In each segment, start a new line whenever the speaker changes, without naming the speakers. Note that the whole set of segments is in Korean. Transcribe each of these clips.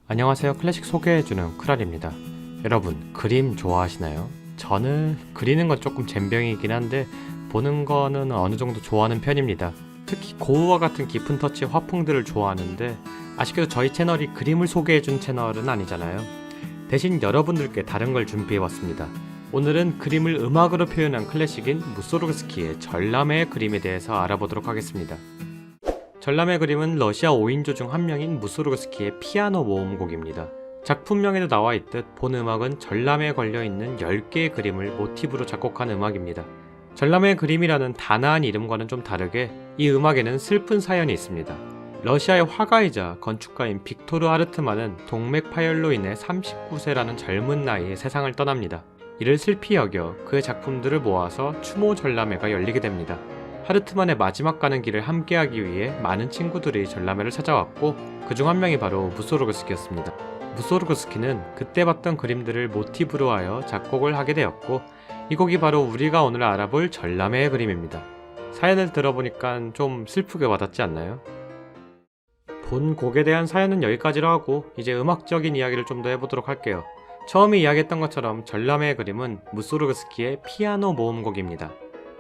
안녕하세요. 클래식 소개해주는 크랄입니다. 여러분, 그림 좋아하시나요? 저는 그리는 건 조금 젬병이긴 한데 보는 거는 어느 정도 좋아하는 편입니다. 특히 고흐와 같은 깊은 터치의 화풍들을 좋아하는데 아쉽게도 저희 채널이 그림을 소개해준 채널은 아니잖아요. 대신 여러분들께 다른 걸 준비해봤습니다. 오늘은 그림을 음악으로 표현한 클래식인 무소르그스키의 전람회의 그림에 대해서 알아보도록 하겠습니다. 전람회 그림은 러시아 5인조 중 한 명인 무소르그스키의 피아노 모음곡입니다. 작품명에도 나와있듯 본 음악은 전람회에 걸려있는 10개의 그림을 모티브로 작곡한 음악입니다. 전람회 그림이라는 단아한 이름과는 좀 다르게 이 음악에는 슬픈 사연이 있습니다. 러시아의 화가이자 건축가인 빅토르 하르트만은 동맥 파열로 인해 39세라는 젊은 나이에 세상을 떠납니다. 이를 슬피 여겨 그의 작품들을 모아서 추모 전람회가 열리게 됩니다. 하르트만의 마지막 가는 길을 함께하기 위해 많은 친구들이 전람회를 찾아왔고 그중 한 명이 바로 무소르그스키였습니다. 무소르그스키는 그때 봤던 그림들을 모티브로 하여 작곡을 하게 되었고 이 곡이 바로 우리가 오늘 알아볼 전람회의 그림입니다. 사연을 들어보니까 좀 슬프게 와닿지 않나요? 본 곡에 대한 사연은 여기까지로 하고 이제 음악적인 이야기를 좀 더 해보도록 할게요. 처음에 이야기했던 것처럼 전람회의 그림은 무소르그스키의 피아노 모음곡입니다.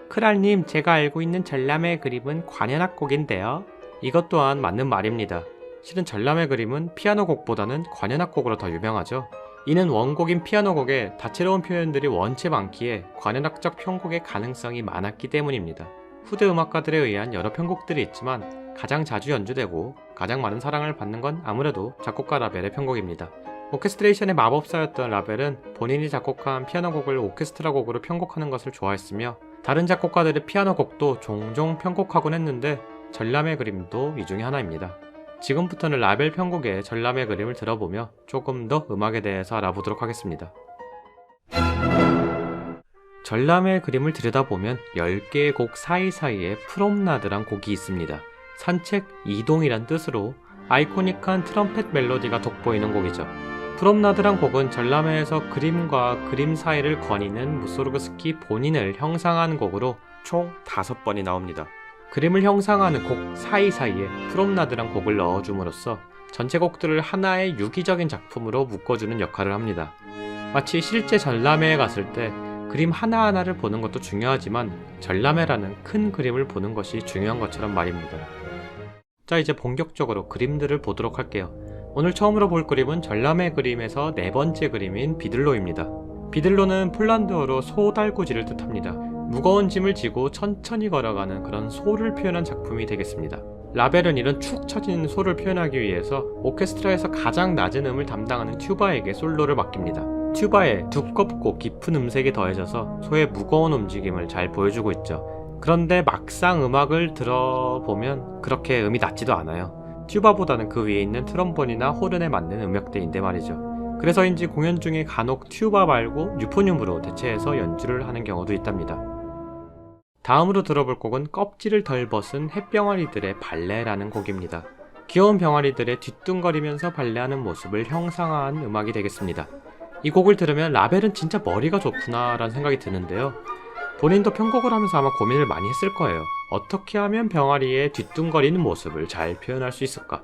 크랄님, 제가 알고 있는 전람회 그림은 관현악 곡인데요. 이것 또한 맞는 말입니다. 실은 전람회 그림은 피아노 곡보다는 관현악 곡으로 더 유명하죠. 이는 원곡인 피아노 곡에 다채로운 표현들이 원체 많기에 관현악적 편곡의 가능성이 많았기 때문입니다. 후대 음악가들에 의한 여러 편곡들이 있지만 가장 자주 연주되고 가장 많은 사랑을 받는 건 아무래도 작곡가 라벨의 편곡입니다. 오케스트레이션의 마법사였던 라벨은 본인이 작곡한 피아노 곡을 오케스트라 곡으로 편곡하는 것을 좋아했으며 다른 작곡가들의 피아노 곡도 종종 편곡하곤 했는데 전람회 그림도 이 중에 하나입니다. 지금부터는 라벨 편곡의 전람회 그림을 들어보며 조금 더 음악에 대해서 알아보도록 하겠습니다. 전람회 그림을 들여다보면 10개의 곡 사이사이에 프롬나드란 곡이 있습니다. 산책, 이동이란 뜻으로 아이코닉한 트럼펫 멜로디가 돋보이는 곡이죠. 프롬나드란 곡은 전람회에서 그림과 그림 사이를 거니는 무소르그스키 본인을 형상한 곡으로 총 5번이 나옵니다. 그림을 형상하는 곡 사이사이에 프롬나드란 곡을 넣어줌으로써 전체 곡들을 하나의 유기적인 작품으로 묶어주는 역할을 합니다. 마치 실제 전람회에 갔을 때 그림 하나하나를 보는 것도 중요하지만 전람회라는 큰 그림을 보는 것이 중요한 것처럼 말입니다. 자, 이제 본격적으로 그림들을 보도록 할게요. 오늘 처음으로 볼 그림은 전람회 그림에서 네 번째 그림인 비들로입니다. 비들로는 폴란드어로 소달구지를 뜻합니다. 무거운 짐을 지고 천천히 걸어가는 그런 소를 표현한 작품이 되겠습니다. 라벨은 이런 축 처진 소를 표현하기 위해서 오케스트라에서 가장 낮은 음을 담당하는 튜바에게 솔로를 맡깁니다. 튜바의 두껍고 깊은 음색이 더해져서 소의 무거운 움직임을 잘 보여주고 있죠. 그런데 막상 음악을 들어보면 그렇게 음이 낮지도 않아요. 튜바보다는 그 위에 있는 트럼본이나 호른에 맞는 음역대인데 말이죠. 그래서인지 공연 중에 간혹 튜바 말고 유포늄으로 대체해서 연주를 하는 경우도 있답니다. 다음으로 들어볼 곡은 껍질을 덜 벗은 햇병아리들의 발레라는 곡입니다. 귀여운 병아리들의 뒤뚱거리면서 발레하는 모습을 형상화한 음악이 되겠습니다. 이 곡을 들으면 라벨은 진짜 머리가 좋구나 라는 생각이 드는데요. 본인도 편곡을 하면서 아마 고민을 많이 했을 거예요. 어떻게 하면 병아리의 뒤뚱거리는 모습을 잘 표현할 수 있을까?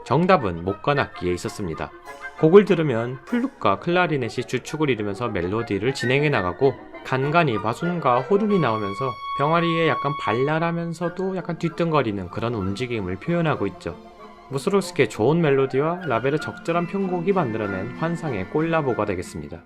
정답은 목관 악기에 있었습니다. 곡을 들으면 플룻과 클라리넷이 주축을 이루면서 멜로디를 진행해 나가고 간간히 바순과 호른이 나오면서 병아리의 약간 발랄하면서도 약간 뒤뚱거리는 그런 움직임을 표현하고 있죠. 무소르그스키의 좋은 멜로디와 라벨의 적절한 편곡이 만들어낸 환상의 콜라보가 되겠습니다.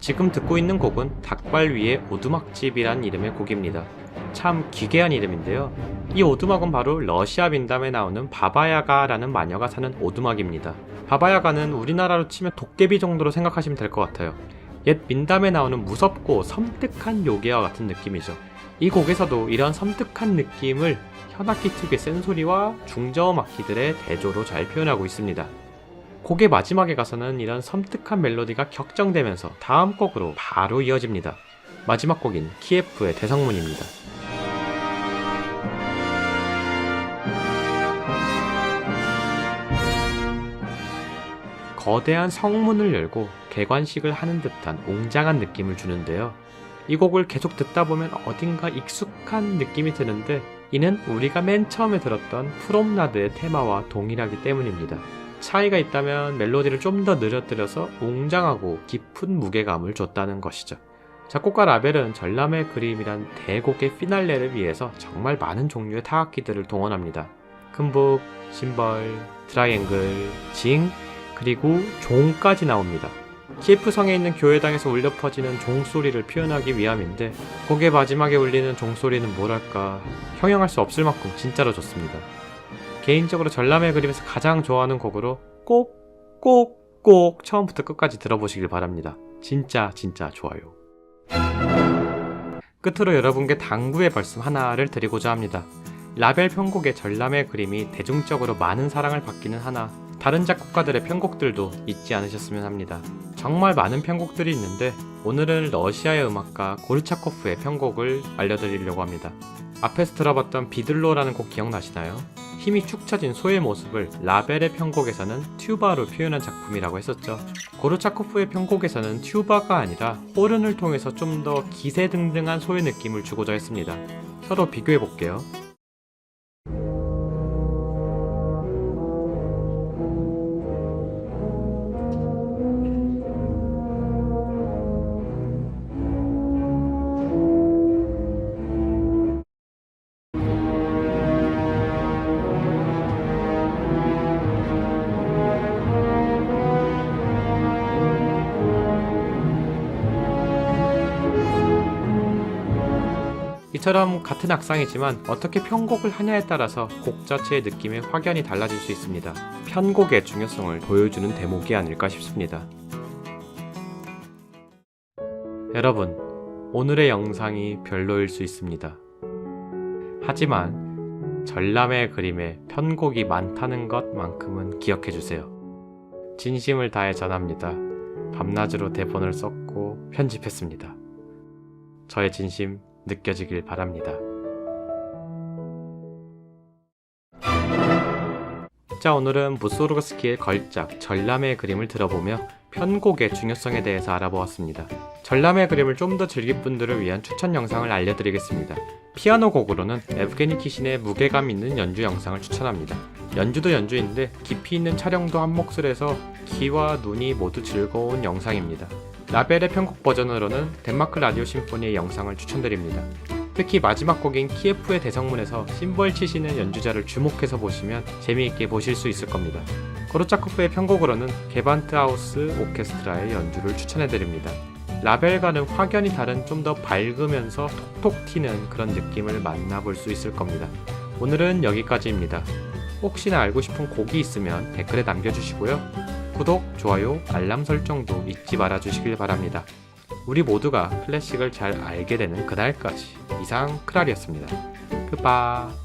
지금 듣고 있는 곡은 닭발 위의 오두막집이란 이름의 곡입니다. 참 기괴한 이름인데요. 이 오두막은 바로 러시아 민담에 나오는 바바야가라는 마녀가 사는 오두막입니다. 바바야가는 우리나라로 치면 도깨비 정도로 생각하시면 될 것 같아요. 옛 민담에 나오는 무섭고 섬뜩한 요괴와 같은 느낌이죠. 이 곡에서도 이런 섬뜩한 느낌을 현악기 특유의 센 소리와 중저음 악기들의 대조로 잘 표현하고 있습니다. 곡의 마지막에 가서는 이런 섬뜩한 멜로디가 격정되면서 다음 곡으로 바로 이어집니다. 마지막 곡인 키예프의 대성문입니다. 거대한 성문을 열고 개관식을 하는 듯한 웅장한 느낌을 주는데요. 이 곡을 계속 듣다 보면 어딘가 익숙한 느낌이 드는데 이는 우리가 맨 처음에 들었던 프롬나드의 테마와 동일하기 때문입니다. 차이가 있다면 멜로디를 좀 더 늘어뜨려서 웅장하고 깊은 무게감을 줬다는 것이죠. 작곡가 라벨은 전람회 그림이란 대곡의 피날레를 위해서 정말 많은 종류의 타악기들을 동원합니다. 큰북, 심벌, 트라이앵글, 징, 그리고 종까지 나옵니다. 키예프 성에 있는 교회당에서 울려 퍼지는 종소리를 표현하기 위함인데 곡의 마지막에 울리는 종소리는 뭐랄까 형용할 수 없을 만큼 진짜로 좋습니다. 개인적으로 전람회 그림에서 가장 좋아하는 곡으로 꼭 처음부터 끝까지 들어보시길 바랍니다. 진짜 좋아요. 끝으로 여러분께 당부의 말씀 하나를 드리고자 합니다. 라벨 편곡의 전람회 그림이 대중적으로 많은 사랑을 받기는 하나 다른 작곡가들의 편곡들도 잊지 않으셨으면 합니다. 정말 많은 편곡들이 있는데 오늘은 러시아의 음악가 고르차코프의 편곡을 알려드리려고 합니다. 앞에서 들어봤던 비들로라는 곡 기억나시나요? 힘이 축 처진 소의 모습을 라벨의 편곡에서는 튜바로 표현한 작품이라고 했었죠. 고르차코프의 편곡에서는 튜바가 아니라 호른을 통해서 좀 더 기세등등한 소의 느낌을 주고자 했습니다. 서로 비교해볼게요. 이처럼 같은 악상이지만 어떻게 편곡을 하냐에 따라서 곡 자체의 느낌이 확연히 달라질 수 있습니다. 편곡의 중요성을 보여주는 대목이 아닐까 싶습니다. 여러분, 오늘의 영상이 별로일 수 있습니다. 하지만 전람회 그림에 편곡이 많다는 것만큼은 기억해주세요. 진심을 다해 전합니다. 밤낮으로 대본을 썼고 편집했습니다. 저의 진심 느껴지길 바랍니다. 자, 오늘은 무소르그스키의 걸작 전람회 그림을 들어보며 편곡의 중요성에 대해서 알아보았습니다. 전람회 그림을 좀 더 즐길 분들을 위한 추천 영상을 알려드리겠습니다. 피아노 곡으로는 에브게니 키신의 무게감 있는 연주 영상을 추천합니다. 연주도 연주인데 깊이 있는 촬영도 한 몫을 해서 귀와 눈이 모두 즐거운 영상입니다. 라벨의 편곡 버전으로는 덴마크 라디오 심포니의 영상을 추천드립니다. 특히 마지막 곡인 키예프의 대성문에서 심벌 치시는 연주자를 주목해서 보시면 재미있게 보실 수 있을 겁니다. 고르차코프의 편곡으로는 게반트하우스 오케스트라의 연주를 추천해드립니다. 라벨과는 확연히 다른 좀 더 밝으면서 톡톡 튀는 그런 느낌을 만나볼 수 있을 겁니다. 오늘은 여기까지입니다. 혹시나 알고 싶은 곡이 있으면 댓글에 남겨주시고요. 구독, 좋아요, 알람 설정도 잊지 말아주시길 바랍니다. 우리 모두가 클래식을 잘 알게 되는 그날까지 이상 크랄이었습니다. 굿바이.